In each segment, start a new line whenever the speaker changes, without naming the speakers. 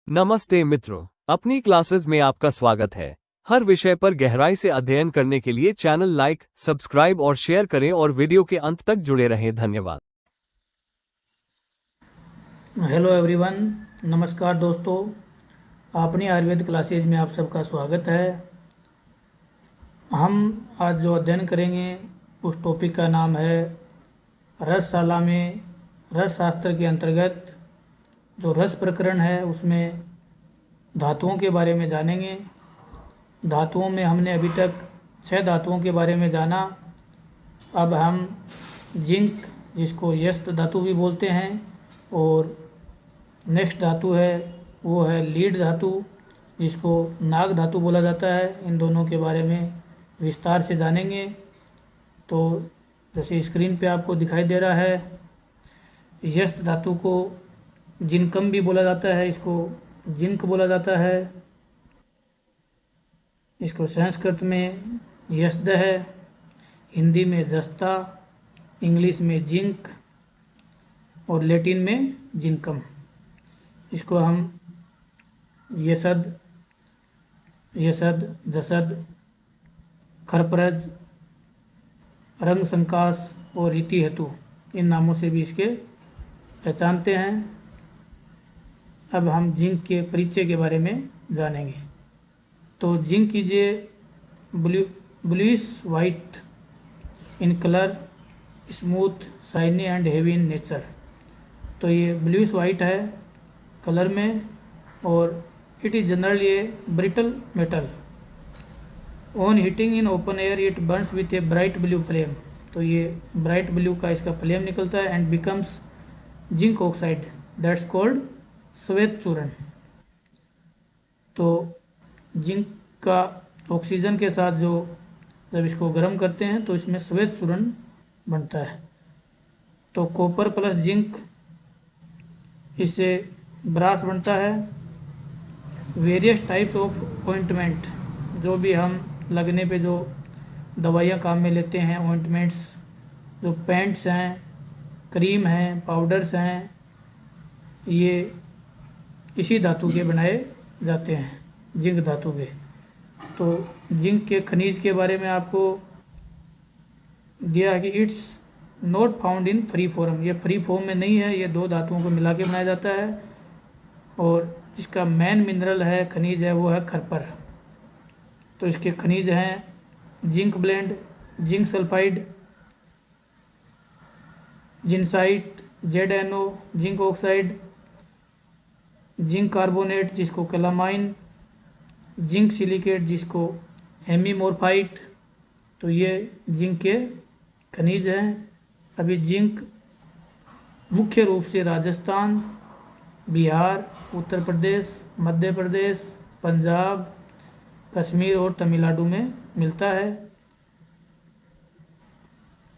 नमस्ते मित्रों, अपनी क्लासेस में आपका स्वागत है। हर विषय पर गहराई से अध्ययन करने के लिए चैनल लाइक, सब्सक्राइब और शेयर करें और वीडियो के अंत तक जुड़े रहें। धन्यवाद।
हेलो एवरीवन, नमस्कार दोस्तों। अपनी आयुर्वेद क्लासेज में आप सबका स्वागत है। हम आज जो अध्ययन करेंगे उस टॉपिक का नाम है रसशाला में रस शास्त्र के अंतर्गत जो रस प्रकरण है उसमें धातुओं के बारे में जानेंगे। धातुओं में हमने अभी तक 6 धातुओं के बारे में जाना। अब हम जिंक, जिसको यस्त धातु भी बोलते हैं, और नेक्स्ट धातु है वो है लीड धातु, जिसको नाग धातु बोला जाता है। इन दोनों के बारे में विस्तार से जानेंगे। तो जैसे स्क्रीन पे आपको दिखाई दे रहा है, यस्त धातु को जिनकम भी बोला जाता है, इसको जिंक बोला जाता है। इसको संस्कृत में यस्द है, हिंदी में जस्ता, इंग्लिश में जिंक और लैटिन में जिनकम। इसको हम यसद, जसद, खरपरज, रंग संकास और रीति हेतु, इन नामों से भी इसके पहचानते हैं। अब हम जिंक के परिचय के बारे में जानेंगे। तो zinc is a bluish white in colour, smooth, shiny and heavy in nature. तो ये ब्लूइश वाइट है कलर में, और it is generally A brittle metal. On heating in open air it Burns with a bright blue flame. तो ये bright blue का इसका flame निकलता है and becomes zinc oxide, that's called श्वेत चूर्ण। तो जिंक का ऑक्सीजन के साथ जो जब इसको गर्म करते हैं तो इसमें श्वेत चूर्ण बनता है। तो कॉपर प्लस जिंक, इससे ब्रास बनता है। वेरियस टाइप्स ऑफ ऑइंटमेंट, जो भी हम लगने पे जो दवाइयाँ काम में लेते हैं, ऑइंटमेंट्स, जो पेंट्स हैं, क्रीम हैं, पाउडर्स हैं, ये इसी धातु के बनाए जाते हैं, जिंक धातु के। तो जिंक के खनिज के बारे में आपको दिया है कि it's not found in free form. ये फ्री फॉर्म में नहीं है, ये 2 धातुओं को मिला के बनाया जाता है। और इसका मेन मिनरल है, खनिज है, वो है खरपर। तो इसके खनिज हैं zinc blende, zinc sulphide, zincite, ZnO, zinc oxide, zinc carbonate जिसको कैलामाइन, जिंक सिलिकेट जिसको हेमीमोरफाइट। तो ये जिंक के खनिज हैं। अभी जिंक मुख्य रूप से राजस्थान, बिहार, उत्तर प्रदेश, मध्य प्रदेश, पंजाब, कश्मीर और तमिलनाडु में मिलता है।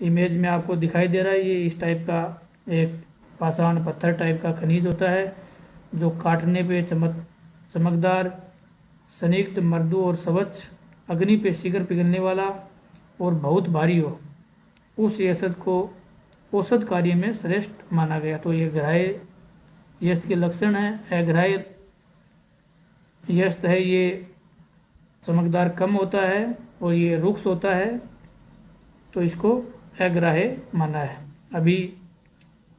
इमेज में आपको दिखाई दे रहा है, ये इस टाइप का एक पाषाण पत्थर टाइप का खनिज होता है, जो काटने पे चमकदार, संयुक्त, मृदु और स्वच्छ, अग्नि पे शीघ्र पिघलने वाला और बहुत भारी हो, उस यस्द को औषध कार्य में श्रेष्ठ माना गया। तो ये ग्राह्य यस्द के लक्षण हैं। अग्राह्य यस्द है, ये चमकदार कम होता है और ये रुक्ष होता है, तो इसको अग्राह्य माना है। अभी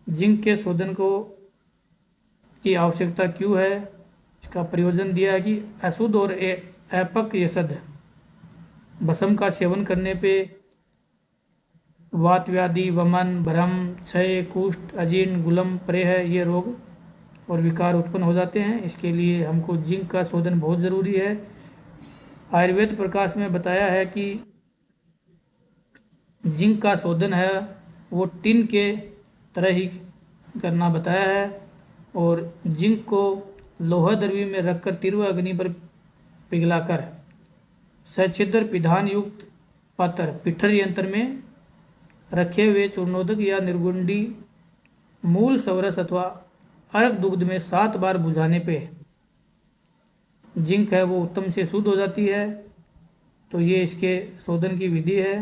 जिंक के शोधन की आवश्यकता क्यों है, इसका प्रयोजन दिया है कि अशुद्ध और अपक यस्द भस्म का सेवन करने पे वात व्याधि, वमन, भ्रम, क्षय, कुष्ठ, अजीर्ण, गुलम, प्रेह, ये रोग और विकार उत्पन्न हो जाते हैं। इसके लिए हमको जिंक का शोधन बहुत ज़रूरी है। आयुर्वेद प्रकाश में बताया है कि जिंक का शोधन है वो टिन के तरह ही करना बताया है, और जिंक को लोहा द्रव्य में रखकर तीव्र अग्नि पर पिघलाकर सच्छिद्र पिधान युक्त पात्र पिठर यंत्र में रखे हुए चूर्णोदक या निर्गुंडी मूल सवरस अथवा अर्क दुग्ध में 7 बार बुझाने पे जिंक है वो उत्तम से शुद्ध हो जाती है। तो ये इसके शोधन की विधि है।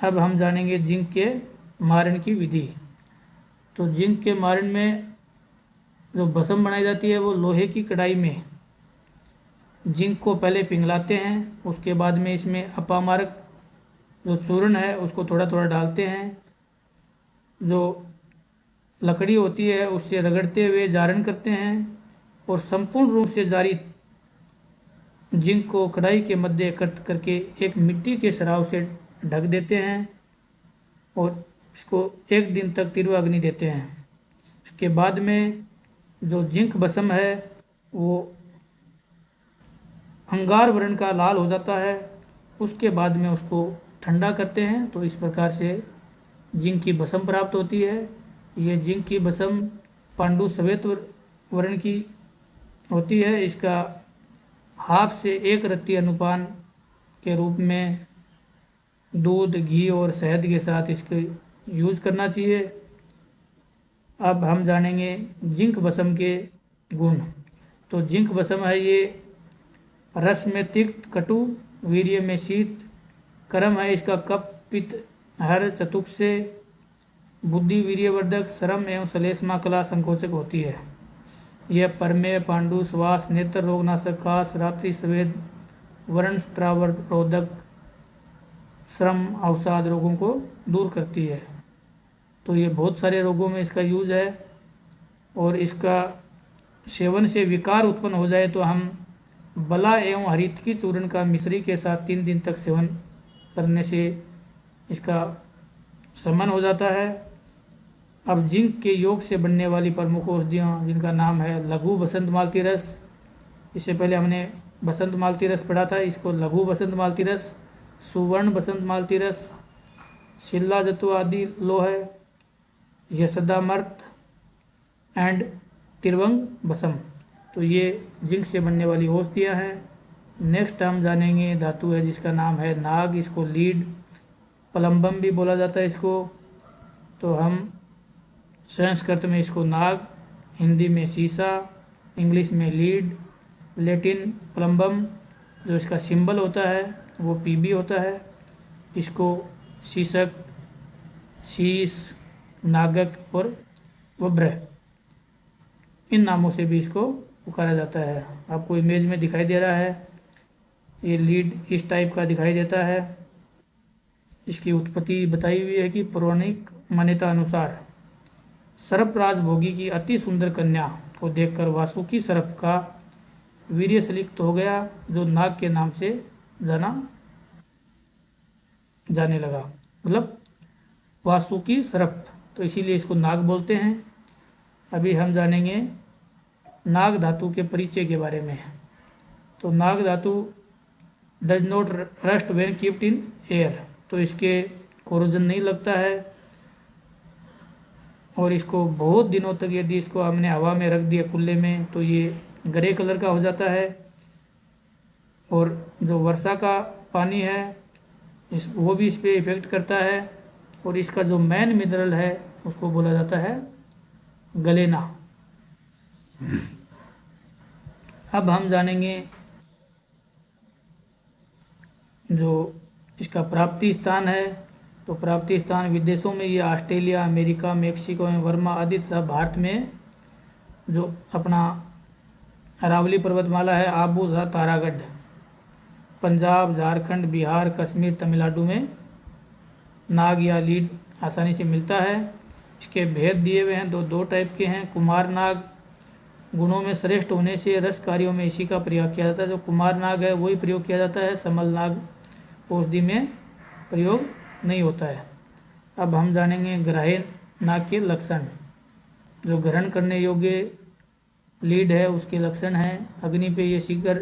अब हम जानेंगे जिंक के मारण की विधि। तो जिंक के मारण में जो भस्म बनाई जाती है वो लोहे की कढ़ाई में जिंक को पहले पिघलाते हैं, उसके बाद में इसमें अपामारक जो चूर्ण है उसको थोड़ा थोड़ा डालते हैं, जो लकड़ी होती है उससे रगड़ते हुए जारण करते हैं और संपूर्ण रूप से जारी जिंक को कढ़ाई के मध्य एकत्र करके एक मिट्टी के सराव से ढक देते हैं और इसको 1 दिन तक तीव्र अग्नि देते हैं। उसके बाद में जो जिंक भस्म है वो अंगार वर्ण का लाल हो जाता है। उसके बाद में उसको ठंडा करते हैं, तो इस प्रकार से जिंक की भस्म प्राप्त होती है। ये जिंक की भस्म पांडु श्वेत वर्ण की होती है। इसका हाफ से 1 रत्ती अनुपान के रूप में दूध, घी और शहद के साथ इसके यूज करना चाहिए। अब हम जानेंगे जिंक भस्म के गुण। तो जिंक भस्म है ये रस में तिक्त, कटु, वीर्य में शीत, कर्म है इसका कफ, पित्त, हर, चतुक से बुद्धि, वीर्यवर्धक, श्रम एवं श्लेष्मा कला संकोचक होती है। यह परमेय, पांडु, श्वास, नेत्र रोगनाशक, खास, रात्रि स्वेद, वर्ण स्त्रावरोधक, श्रम, अवसाद रोगों को दूर करती है। तो ये बहुत सारे रोगों में इसका यूज है और इसका सेवन से विकार उत्पन्न हो जाए तो हम बला एवं हरितकी चूर्ण का मिश्री के साथ 3 दिन तक सेवन करने से इसका शमन हो जाता है। अब जिंक के योग से बनने वाली प्रमुख औषधियों जिनका नाम है लघु बसंत मालती रस। इससे पहले हमने बसंत मालती रस पढ़ा था, इसको लघु बसंत मालती रस, सुवर्ण बसंत मालती रस, शिल्ला जत्व आदि लोह है, यशदामर्त एंड तिरवंग बसम। तो ये जिंक से बनने वाली औषधियाँ हैं। नेक्स्ट हम जानेंगे धातु है जिसका नाम है नाग। इसको लीड, प्लम्बम भी बोला जाता है इसको। तो हम संस्कृत में इसको नाग, हिंदी में सीसा, इंग्लिश में लीड, लैटिन प्लम्बम, जो इसका सिंबल होता है वो पीबी होता है। इसको शीशक, शीश, नागक और वब्र इन नामों से भी इसको पुकारा जाता है। आपको इमेज में दिखाई दे रहा है, ये लीड इस टाइप का दिखाई देता है। इसकी उत्पत्ति बताई हुई है कि पौराणिक मान्यता अनुसार सर्प राजभोगी की अति सुंदर कन्या को देखकर वासुकी सर्प का वीर्य सलिप्त हो गया, जो नाग के नाम से जाने लगा, मतलब वासुकी सर्प, तो इसीलिए इसको नाग बोलते हैं। अभी हम जानेंगे नाग धातु के परिचय के बारे में। तो नाग धातु does not rust when keeped in air, तो इसके कोरोजन नहीं लगता है और इसको बहुत दिनों तक यदि इसको हमने हवा में रख दिया खुले में तो ये ग्रे कलर का हो जाता है। और जो वर्षा का पानी है वो भी इस पर इफेक्ट करता है और इसका जो मेन मिनरल है उसको बोला जाता है गलेना। अब हम जानेंगे जो इसका प्राप्ति स्थान है। तो प्राप्ति स्थान विदेशों में ये ऑस्ट्रेलिया, अमेरिका, मेक्सिको एवं बर्मा आदि तथा भारत में जो अपना अरावली पर्वतमाला है, आबू तथा तारागढ़, पंजाब, झारखंड, बिहार, कश्मीर, तमिलनाडु में नाग या लीड आसानी से मिलता है। इसके भेद दिए हुए हैं, दो टाइप के हैं। कुमार नाग गुणों में श्रेष्ठ होने से रस कार्यों में इसी का प्रयोग किया जाता है। जो कुमार नाग है वही प्रयोग किया जाता है, समल नाग औषधि में प्रयोग नहीं होता है। अब हम जानेंगे ग्राही नाग के लक्षण। जो ग्रहण करने योग्य लीड है उसके लक्षण हैं, अग्नि पे ये शीघ्र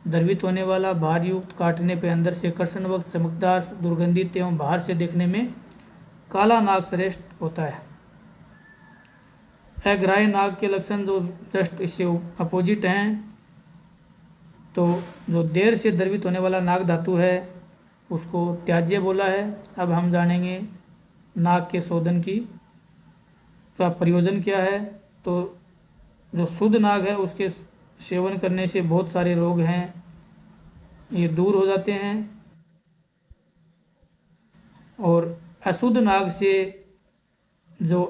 द्रवित होने वाला, भार युक्त, काटने पे अंदर से कर्षण वक्त चमकदार, दुर्गंधित एवं बाहर से देखने में काला नाग श्रेष्ठ होता है। अग्राही नाग के लक्षण जो जस्ट इससे अपोजिट हैं। तो जो देर से द्रवित होने वाला नाग धातु है उसको त्याज्य बोला है। अब हम जानेंगे नाग के शोधन का प्रयोजन क्या है। तो जो शुद्ध नाग है उसके सेवन करने से बहुत सारे रोग हैं ये दूर हो जाते हैं और अशुद्ध नाग से जो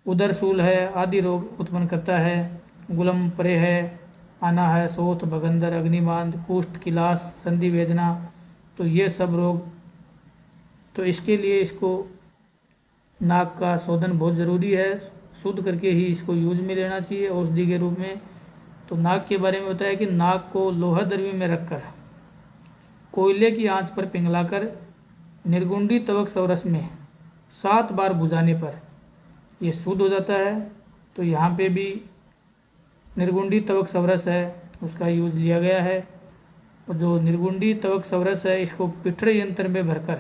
उदरशूल है आदि रोग उत्पन्न करता है। गुलम परे है, आना है, सोथ, भगंदर, अग्निमांद, कुष्ठ, किलास, संधि वेदना, तो ये सब रोग, तो इसके लिए इसको नाक का शोधन बहुत ज़रूरी है। शुद्ध करके ही इसको यूज में लेना चाहिए औषधि के रूप में। तो नाक के बारे में बताया कि नाक को लोहा दरवी में रखकर कोयले की आंच पर पिघलाकर निर्गुंडी तवक सवरस में 7 बार बुझाने पर ये शुद्ध हो जाता है। तो यहाँ पे भी निर्गुंडी तवक सवरस है उसका यूज लिया गया है। और जो निर्गुंडी तवक सवरस है इसको पिठरे यंत्र में भरकर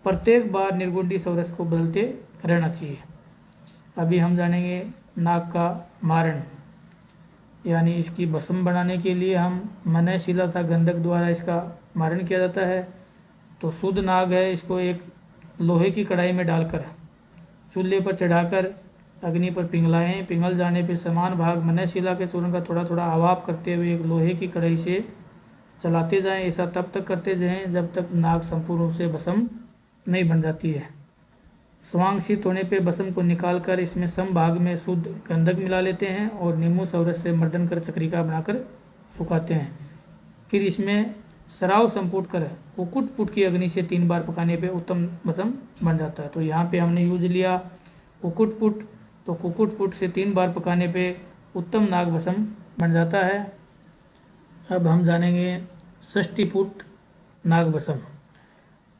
प्रत्येक बार निर्गुंडी सवरस को बदलते रहना चाहिए। अभी हम जानेंगे नाक का मारण, यानी इसकी भस्म बनाने के लिए हम मनय शिला तथा गंधक द्वारा इसका मारण किया जाता है। तो शुद्ध नाग है, इसको एक लोहे की कढ़ाई में डालकर चूल्हे पर चढ़ाकर अग्नि पर पिघलाएं। पिघल जाने पर समान भाग मनय शिला के चूर्ण का थोड़ा थोड़ा अभाव करते हुए एक लोहे की कढ़ाई से चलाते जाएं। ऐसा तब तक करते जाएं जब तक नाग संपूर्ण रूप से भस्म नहीं बन जाती है। स्वांगशित होने पे भस्म को निकालकर इसमें सम भाग में शुद्ध गंधक मिला लेते हैं और नींबू सवरस से मर्दन कर चक्रिका बनाकर सुखाते हैं। फिर इसमें सराव संपुट कर कुकुट पुट की अग्नि से 3 बार पकाने पे उत्तम भस्म बन जाता है। तो यहाँ पे हमने यूज लिया कुकुट पुट, तो कुकुट पुट से 3 बार पकाने पे उत्तम नाग भस्म बन जाता है। अब हम जानेंगे षष्ठी पुट नाग भस्म।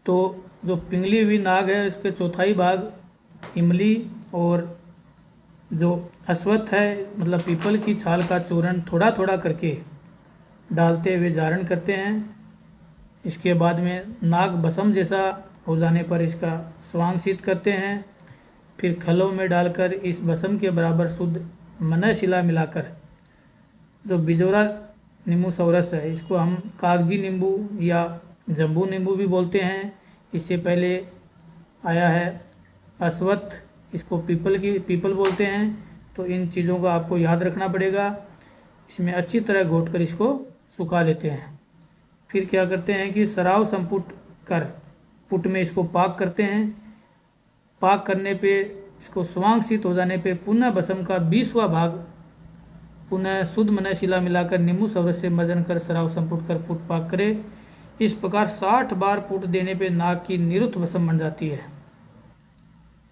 तो जो पिंगली हुई नाग है इसके चौथाई भाग इमली और जो अश्वत्थ है मतलब पीपल की छाल का चूर्ण थोड़ा थोड़ा करके डालते हुए जारण करते हैं। इसके बाद में नाग भस्म जैसा हो जाने पर इसका स्वांगशित करते हैं। फिर खलों में डालकर इस भस्म के बराबर शुद्ध मनय शिला मिलाकर जो बिजोरा नींबू सवरस है इसको हम कागजी नींबू या जम्बू नींबू भी बोलते हैं। इससे पहले आया है अश्वत्थ, इसको पीपल बोलते हैं। तो इन चीज़ों का आपको याद रखना पड़ेगा। इसमें अच्छी तरह घोट कर इसको सुखा लेते हैं। फिर क्या करते हैं कि सराव संपुट कर पुट में इसको पाक करते हैं। पाक करने पे इसको स्वांगशित हो जाने पे पुनः भस्म का 20वां भाग पुनः शुद्ध मनय शिला मिलाकर नींबू सवरस से मर्दन कर सराव संपुट कर पुट पाक करे। इस प्रकार 60 बार पुट देने पे नाग की निरुत्त भस्म बन जाती है।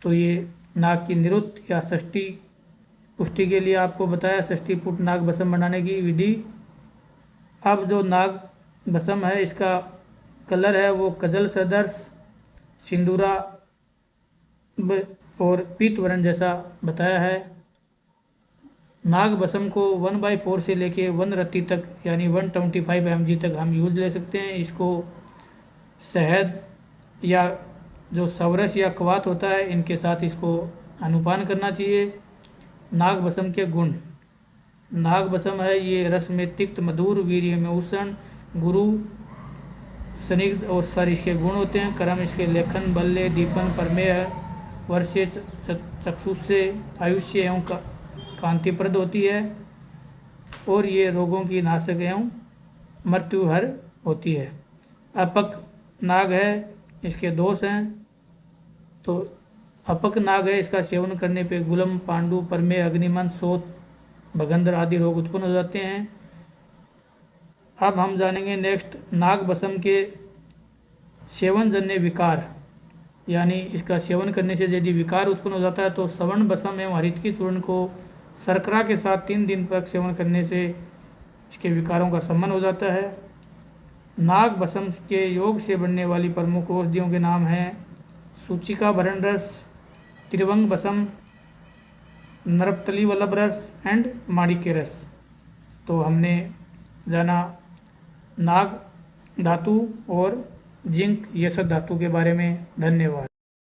तो ये नाग की निरुत्त या षष्ठी पुष्टि के लिए आपको बताया षष्ठी पुट नाग भस्म बनाने की विधि। अब जो नाग भस्म है इसका कलर है वो कजल सदर्श सिंदूरा और पीत वर्ण जैसा बताया है। नाग भस्म को 1/4 से लेके 1 रत्ती तक यानी 125 mg तक हम यूज ले सकते हैं। इसको शहद या जो सवरस या कवात होता है इनके साथ इसको अनुपान करना चाहिए। नाग भस्म के गुण, नाग भस्म है ये रस में तिक्त मधुर, वीर्य में उष्ण, गुरु स्निग्ध और सर इसके गुण होते हैं। कर्म इसके लेखन, बल्ले, दीपन, परमेय, वर्षे, चक्षुष से आयुष्य एवं कांतिप्रद होती है और ये रोगों की नाशक एवं मृत्युहर होती है। अपक नाग है इसके दोष हैं। तो अपक नाग है इसका सेवन करने पे गुलम, पांडु, परमेय, अग्निमंद, सोत, भगंदर आदि रोग उत्पन्न हो जाते हैं। अब हम जानेंगे नेक्स्ट नाग भस्म के सेवन जन्य विकार, यानी इसका सेवन करने से यदि विकार उत्पन्न हो जाता है तो सवर्ण भस्म एवं हरित की चूर्ण को शर्करा के साथ 3 दिन तक सेवन करने से इसके विकारों का शमन हो जाता है। नाग भस्म के योग से बनने वाली प्रमुख औषधियों के नाम हैं सूचिका भरण रस, त्रिवंग भस्म, नरपतली वल्लभ रस एंड माणिक्य रस। तो हमने जाना नाग धातु और जिंक यशत धातु के बारे में। धन्यवाद।